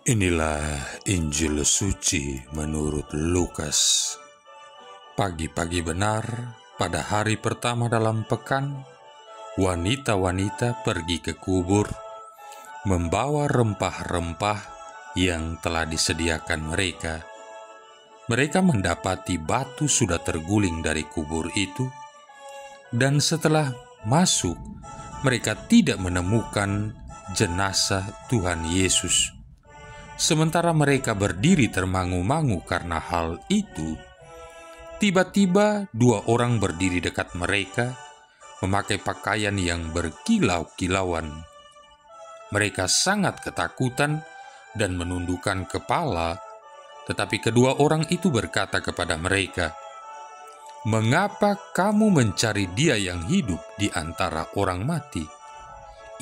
Inilah Injil suci menurut Lukas. Pagi-pagi benar, pada hari pertama dalam pekan, wanita-wanita pergi ke kubur, membawa rempah-rempah yang telah disediakan mereka. Mereka mendapati batu sudah terguling dari kubur itu, dan setelah masuk, mereka tidak menemukan jenazah Tuhan Yesus. Sementara mereka berdiri termangu-mangu karena hal itu, tiba-tiba dua orang berdiri dekat mereka, memakai pakaian yang berkilau-kilauan. Mereka sangat ketakutan dan menundukkan kepala, tetapi kedua orang itu berkata kepada mereka, "Mengapa kamu mencari Dia yang hidup di antara orang mati?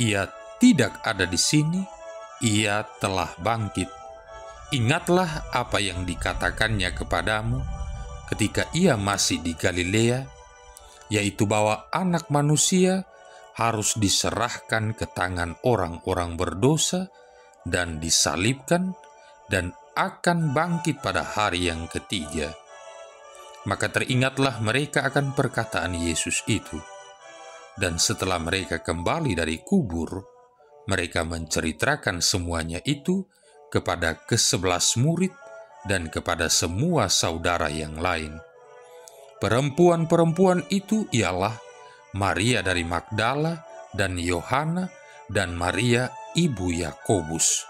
Ia tidak ada di sini. Ia telah bangkit. Ingatlah apa yang dikatakannya kepadamu ketika ia masih di Galilea, yaitu bahwa Anak Manusia harus diserahkan ke tangan orang-orang berdosa dan disalibkan, dan akan bangkit pada hari yang ketiga." Maka teringatlah mereka akan perkataan Yesus itu. Dan setelah mereka kembali dari kubur, mereka menceritakan semuanya itu kepada ke-11 murid dan kepada semua saudara yang lain. Perempuan-perempuan itu ialah Maria dari Magdala dan Yohana dan Maria ibu Yakobus.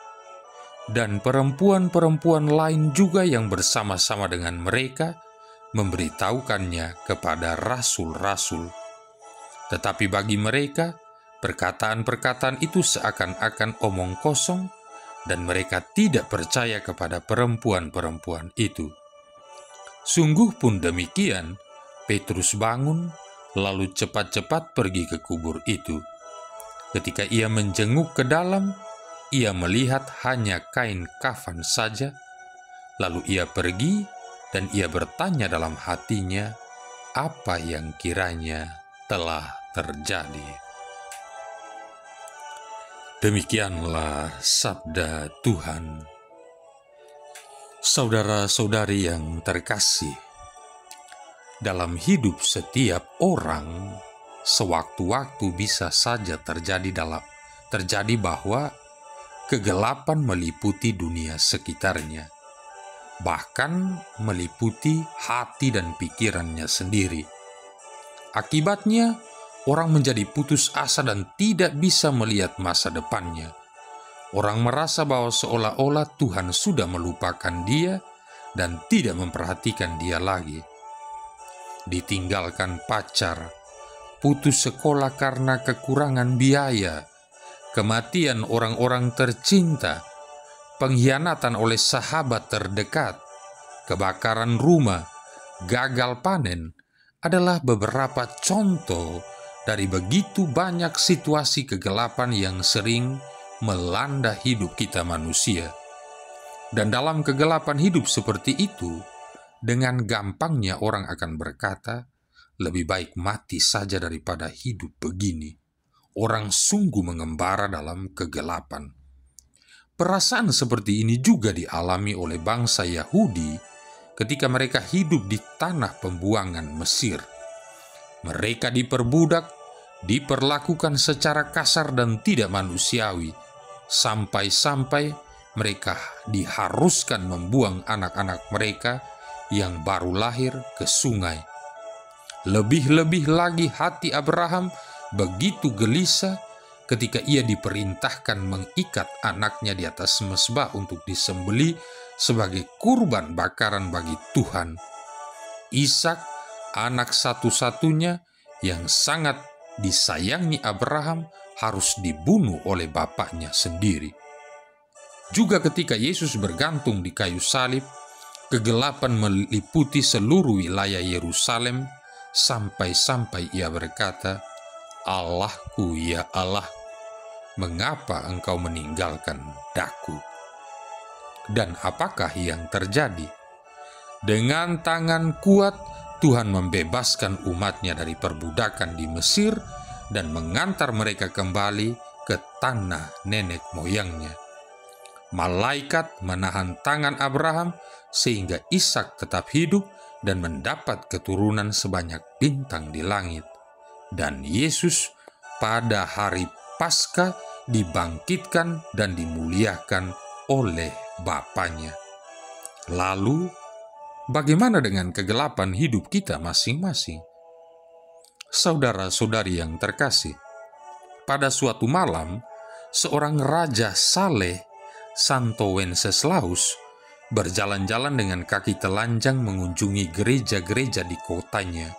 Dan perempuan-perempuan lain juga yang bersama-sama dengan mereka memberitahukannya kepada rasul-rasul. Tetapi bagi mereka, perkataan-perkataan itu seakan-akan omong kosong, dan mereka tidak percaya kepada perempuan-perempuan itu. Sungguh pun demikian, Petrus bangun, lalu cepat-cepat pergi ke kubur itu. Ketika ia menjenguk ke dalam, ia melihat hanya kain kafan saja. Lalu ia pergi, dan ia bertanya dalam hatinya apa yang kiranya telah terjadi. Demikianlah sabda Tuhan. Saudara-saudari yang terkasih, dalam hidup setiap orang, sewaktu-waktu bisa saja terjadi bahwa kegelapan meliputi dunia sekitarnya, bahkan meliputi hati dan pikirannya sendiri. Akibatnya, orang menjadi putus asa dan tidak bisa melihat masa depannya. Orang merasa bahwa seolah-olah Tuhan sudah melupakan dia dan tidak memperhatikan dia lagi. Ditinggalkan pacar, putus sekolah karena kekurangan biaya, kematian orang-orang tercinta, pengkhianatan oleh sahabat terdekat, kebakaran rumah, gagal panen adalah beberapa contoh dari begitu banyak situasi kegelapan yang sering melanda hidup kita manusia. Dan dalam kegelapan hidup seperti itu, dengan gampangnya orang akan berkata, lebih baik mati saja daripada hidup begini. Orang sungguh mengembara dalam kegelapan. Perasaan seperti ini juga dialami oleh bangsa Yahudi ketika mereka hidup di tanah pembuangan Mesir. Mereka diperbudak, diperlakukan secara kasar dan tidak manusiawi, sampai-sampai mereka diharuskan membuang anak-anak mereka yang baru lahir ke sungai. Lebih-lebih lagi hati Abraham begitu gelisah ketika ia diperintahkan mengikat anaknya di atas mezbah untuk disembelih sebagai kurban bakaran bagi Tuhan. Ishak, anak satu-satunya yang sangat disayangi Abraham, harus dibunuh oleh bapaknya sendiri. Juga ketika Yesus bergantung di kayu salib, kegelapan meliputi seluruh wilayah Yerusalem, sampai-sampai ia berkata, "Allahku, ya Allah, mengapa engkau meninggalkan daku?" Dan apakah yang terjadi? Dengan tangan kuat, Tuhan membebaskan umatnya dari perbudakan di Mesir dan mengantar mereka kembali ke tanah nenek moyangnya. Malaikat menahan tangan Abraham sehingga Ishak tetap hidup dan mendapat keturunan sebanyak bintang di langit. Dan Yesus pada hari Paskah dibangkitkan dan dimuliakan oleh Bapanya. Lalu, bagaimana dengan kegelapan hidup kita masing-masing? Saudara-saudari yang terkasih, pada suatu malam, seorang Raja Saleh, Santo Wenceslaus, berjalan-jalan dengan kaki telanjang mengunjungi gereja-gereja di kotanya.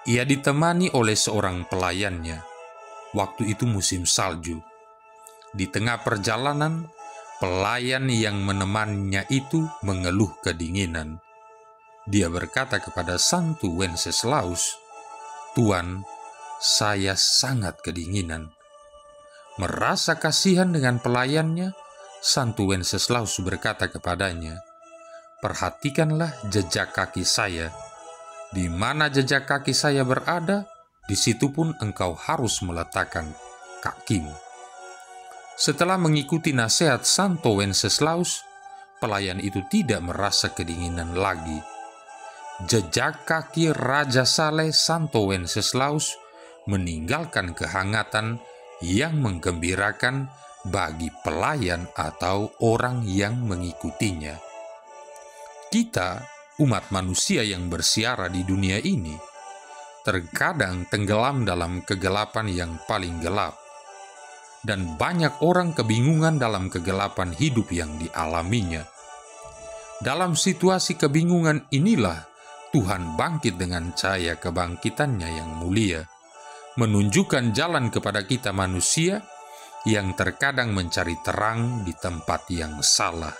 Ia ditemani oleh seorang pelayannya. Waktu itu musim salju. Di tengah perjalanan, pelayan yang menemaninya itu mengeluh kedinginan. Dia berkata kepada Santo Wenceslaus, "Tuan, saya sangat kedinginan." Merasa kasihan dengan pelayannya, Santo Wenceslaus berkata kepadanya, "Perhatikanlah jejak kaki saya. Di mana jejak kaki saya berada, di situ pun engkau harus meletakkan kakimu." Setelah mengikuti nasihat Santo Wenceslaus, pelayan itu tidak merasa kedinginan lagi. Jejak kaki Raja Saleh Santo Wenceslaus meninggalkan kehangatan yang menggembirakan bagi pelayan atau orang yang mengikutinya. Kita, umat manusia yang bersiara di dunia ini, terkadang tenggelam dalam kegelapan yang paling gelap, dan banyak orang kebingungan dalam kegelapan hidup yang dialaminya. Dalam situasi kebingungan inilah Tuhan bangkit dengan cahaya kebangkitannya yang mulia, menunjukkan jalan kepada kita manusia yang terkadang mencari terang di tempat yang salah.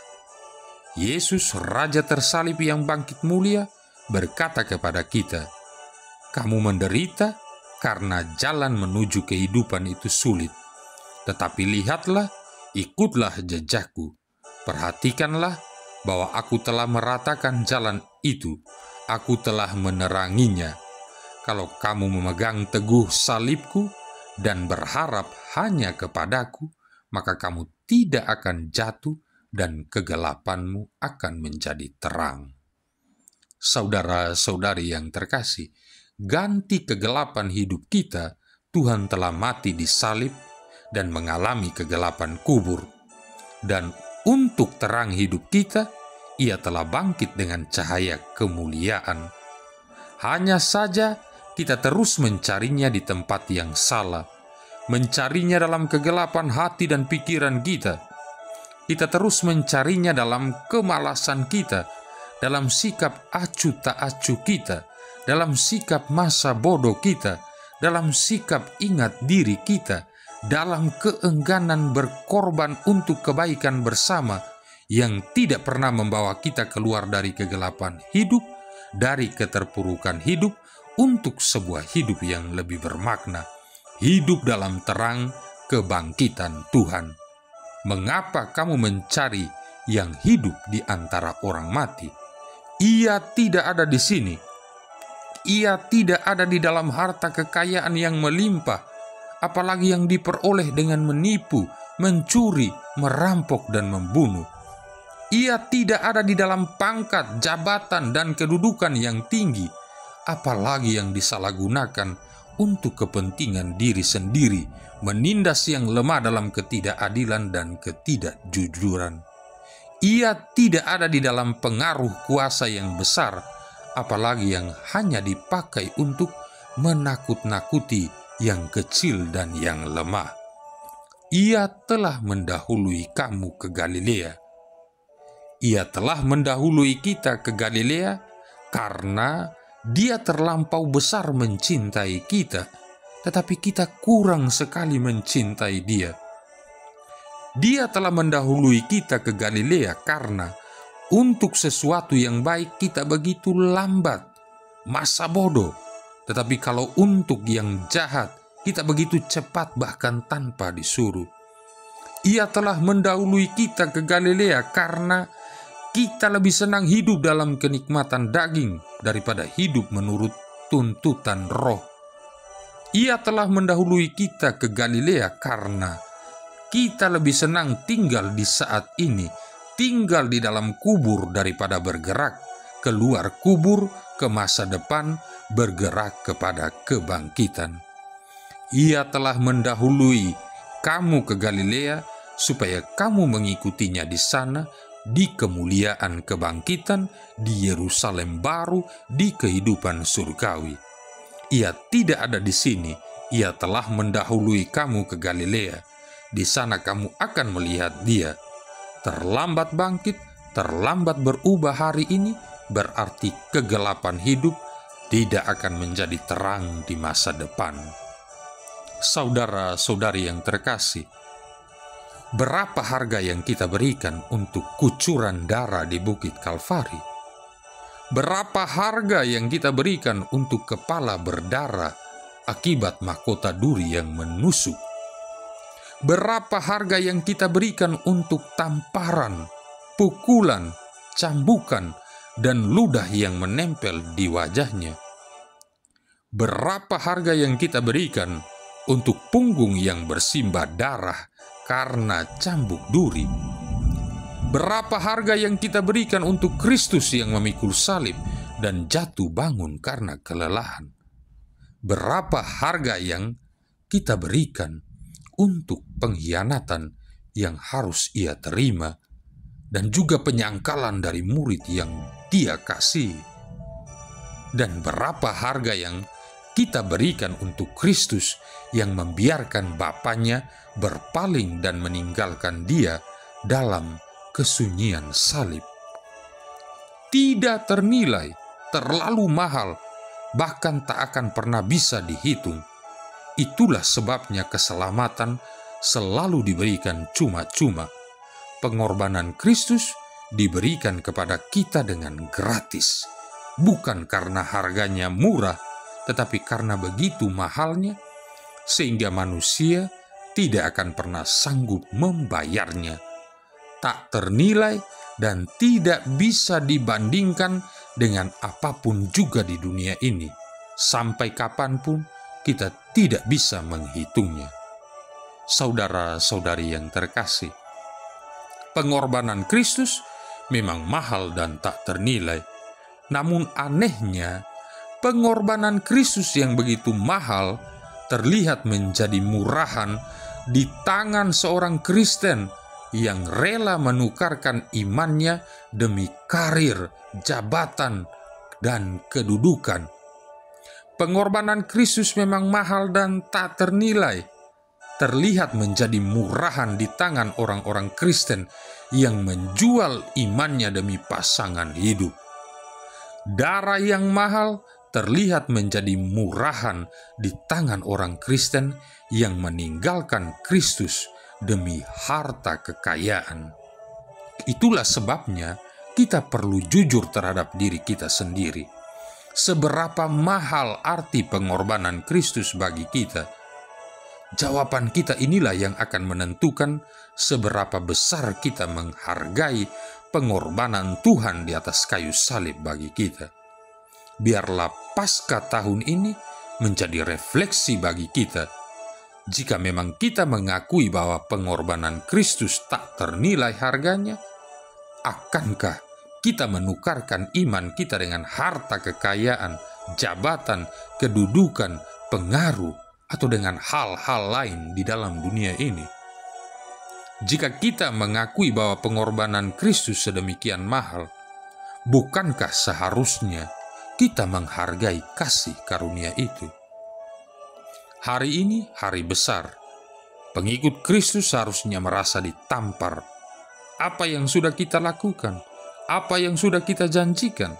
Yesus, Raja tersalib yang bangkit mulia, berkata kepada kita, "Kamu menderita karena jalan menuju kehidupan itu sulit. Tetapi lihatlah, ikutlah jejakku. Perhatikanlah bahwa aku telah meratakan jalan itu. Aku telah meneranginya. Kalau kamu memegang teguh salibku dan berharap hanya kepadaku, maka kamu tidak akan jatuh dan kegelapanmu akan menjadi terang." Saudara-saudari yang terkasih, ganti kegelapan hidup kita, Tuhan telah mati di salib dan mengalami kegelapan kubur. Dan untuk terang hidup kita, Ia telah bangkit dengan cahaya kemuliaan. Hanya saja kita terus mencarinya di tempat yang salah, mencarinya dalam kegelapan hati dan pikiran kita. Kita terus mencarinya dalam kemalasan kita, dalam sikap acuh tak acuh kita, dalam sikap masa bodoh kita, dalam sikap ingat diri kita, dalam keengganan berkorban untuk kebaikan bersama yang tidak pernah membawa kita keluar dari kegelapan hidup, dari keterpurukan hidup, untuk sebuah hidup yang lebih bermakna, hidup dalam terang kebangkitan Tuhan. Mengapa kamu mencari yang hidup di antara orang mati? Ia tidak ada di sini. Ia tidak ada di dalam harta kekayaan yang melimpah, apalagi yang diperoleh dengan menipu, mencuri, merampok, dan membunuh. Ia tidak ada di dalam pangkat, jabatan, dan kedudukan yang tinggi, apalagi yang disalahgunakan untuk kepentingan diri sendiri, menindas yang lemah dalam ketidakadilan dan ketidakjujuran. Ia tidak ada di dalam pengaruh kuasa yang besar, apalagi yang hanya dipakai untuk menakut-nakuti yang kecil dan yang lemah. Ia telah mendahului kamu ke Galilea. Ia telah mendahului kita ke Galilea karena Dia terlampau besar mencintai kita, tetapi kita kurang sekali mencintai Dia. Dia telah mendahului kita ke Galilea karena untuk sesuatu yang baik kita begitu lambat, masa bodoh. Tetapi kalau untuk yang jahat, kita begitu cepat bahkan tanpa disuruh. Ia telah mendahului kita ke Galilea karena kita lebih senang hidup dalam kenikmatan daging daripada hidup menurut tuntutan roh. Ia telah mendahului kita ke Galilea karena kita lebih senang tinggal di saat ini, tinggal di dalam kubur daripada bergerak keluar kubur ke masa depan, bergerak kepada kebangkitan. Ia telah mendahului kamu ke Galilea supaya kamu mengikutinya di sana, di kemuliaan kebangkitan, di Yerusalem baru, di kehidupan surgawi. Ia tidak ada di sini, ia telah mendahului kamu ke Galilea. Di sana kamu akan melihat dia. Terlambat bangkit, terlambat berubah hari ini, berarti kegelapan hidup tidak akan menjadi terang di masa depan. Saudara-saudari yang terkasih, berapa harga yang kita berikan untuk kucuran darah di Bukit Kalvari? Berapa harga yang kita berikan untuk kepala berdarah akibat mahkota duri yang menusuk? Berapa harga yang kita berikan untuk tamparan, pukulan, cambukan, dan ludah yang menempel di wajahnya? Berapa harga yang kita berikan untuk punggung yang bersimbah darah karena cambuk duri? Berapa harga yang kita berikan untuk Kristus yang memikul salib dan jatuh bangun karena kelelahan? Berapa harga yang kita berikan untuk pengkhianatan yang harus ia terima dan juga penyangkalan dari murid yang dia kasih? Dan berapa harga yang kita berikan untuk Kristus yang membiarkan Bapaknya berpaling dan meninggalkan dia dalam kesunyian salib? Tidak ternilai, terlalu mahal, bahkan tak akan pernah bisa dihitung. Itulah sebabnya keselamatan selalu diberikan cuma-cuma. Pengorbanan Kristus diberikan kepada kita dengan gratis, bukan karena harganya murah, tetapi karena begitu mahalnya, sehingga manusia tidak akan pernah sanggup membayarnya. Tak ternilai dan tidak bisa dibandingkan dengan apapun juga di dunia ini. Sampai kapanpun kita tidak bisa menghitungnya. Saudara-saudari yang terkasih, pengorbanan Kristus memang mahal dan tak ternilai. Namun anehnya, pengorbanan Kristus yang begitu mahal terlihat menjadi murahan di tangan seorang Kristen yang rela menukarkan imannya demi karir, jabatan, dan kedudukan. Pengorbanan Kristus memang mahal dan tak ternilai, terlihat menjadi murahan di tangan orang-orang Kristen yang menjual imannya demi pasangan hidup. Darah yang mahal terlihat menjadi murahan di tangan orang Kristen yang meninggalkan Kristus demi harta kekayaan. Itulah sebabnya kita perlu jujur terhadap diri kita sendiri. Seberapa mahal arti pengorbanan Kristus bagi kita? Jawaban kita inilah yang akan menentukan seberapa besar kita menghargai pengorbanan Tuhan di atas kayu salib bagi kita. Biarlah Paskah tahun ini menjadi refleksi bagi kita. Jika memang kita mengakui bahwa pengorbanan Kristus tak ternilai harganya, akankah kita menukarkan iman kita dengan harta kekayaan, jabatan, kedudukan, pengaruh, atau dengan hal-hal lain di dalam dunia ini? Jika kita mengakui bahwa pengorbanan Kristus sedemikian mahal, bukankah seharusnya kita menghargai kasih karunia itu? Hari ini hari besar. Pengikut Kristus seharusnya merasa ditampar. Apa yang sudah kita lakukan? Apa yang sudah kita janjikan?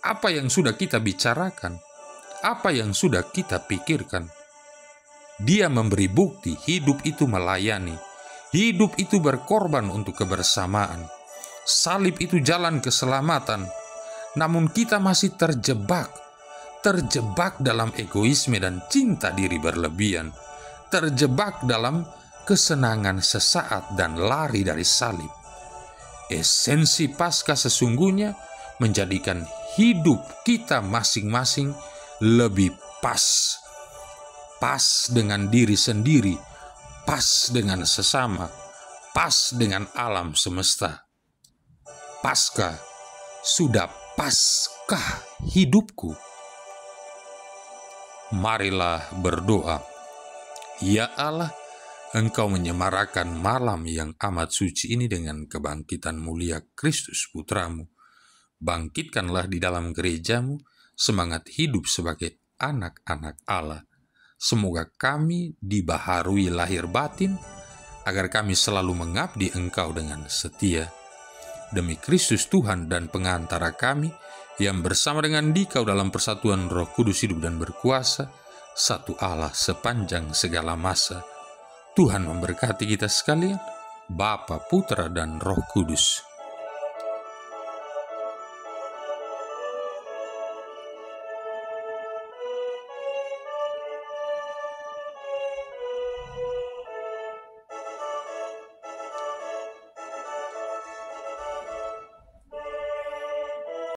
Apa yang sudah kita bicarakan? Apa yang sudah kita pikirkan? Dia memberi bukti hidup itu melayani. Hidup itu berkorban untuk kebersamaan. Salib itu jalan keselamatan. Namun kita masih terjebak dalam egoisme dan cinta diri berlebihan. Terjebak dalam kesenangan sesaat dan lari dari salib. Esensi Paskah sesungguhnya menjadikan hidup kita masing-masing lebih pas dengan diri sendiri, pas dengan sesama, pas dengan alam semesta. Paskah, sudah paskah hidupku. Marilah berdoa. Ya Allah, Engkau menyemarakan malam yang amat suci ini dengan kebangkitan mulia Kristus Putramu. Bangkitkanlah di dalam gerejamu semangat hidup sebagai anak-anak Allah. Semoga kami dibaharui lahir batin, agar kami selalu mengabdi Engkau dengan setia. Demi Kristus Tuhan dan pengantara kami, yang bersama dengan Dikau dalam persatuan Roh Kudus hidup dan berkuasa, satu Allah sepanjang segala masa. Tuhan memberkati kita sekalian, Bapa, Putra, dan Roh Kudus.